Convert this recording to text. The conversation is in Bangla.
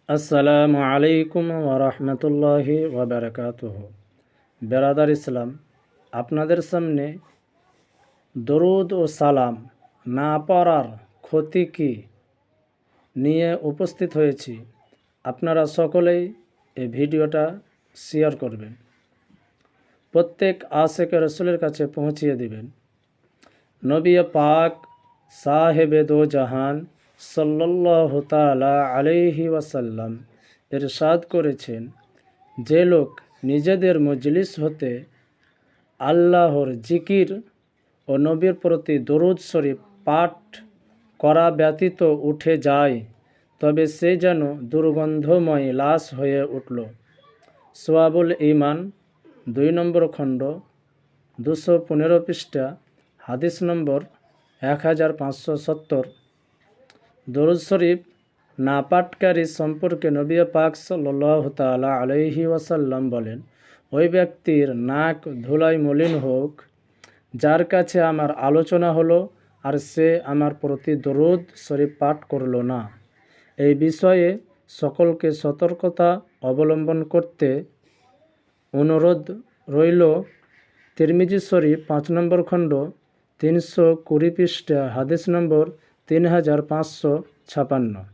আসসালামু আলাইকুম ওরহমতুল্লাহি ওবরকাতুহ। বেরাদার ইসলাম, আপনাদের সামনে দরুদ ও সালাম না পড়ার ক্ষতি কি নিয়ে উপস্থিত হয়েছি। আপনারা সকলেই এই ভিডিওটা শেয়ার করবেন, প্রত্যেক আশেকে রসুলের কাছে পৌঁছিয়ে দিবেন। নবী পাক সাহেবে দো জাহান সাল্লাল্লাহু তাআলা আলাইহি ওয়াসাল্লাম ইরশাদ করেছেন, যে লোক নিজেদের মজলিস হতে আল্লাহর জিকির ও নবীর প্রতি দরুদ শরীফ পাঠ করা ব্যতীত উঠে যায়, তবে সে যেন দুর্গন্ধময় লাশ হয়ে উঠল। সোয়াবুল ঈমান 2 নম্বর খণ্ড 215 পৃষ্ঠা, হাদিস নম্বর 1570। দরুদ শরীফ না পাঠকারী সম্পর্কে নবী পাক সাল্লাল্লাহু তাআলা আলাইহি ওয়াসাল্লাম বলেন, ওই ব্যক্তির নাক ধুলায় মলিন হোক যার কাছে আমার আলোচনা হলো আর সে আমার প্রতি দরুদ শরীফ পাঠ করল না। এই বিষয়ে সকলকে সতর্কতা অবলম্বন করতে অনুরোধ রইল। তিরমিজি শরীফ 5 নম্বর খণ্ড 320 পৃষ্ঠা, হাদিস নম্বর 3556।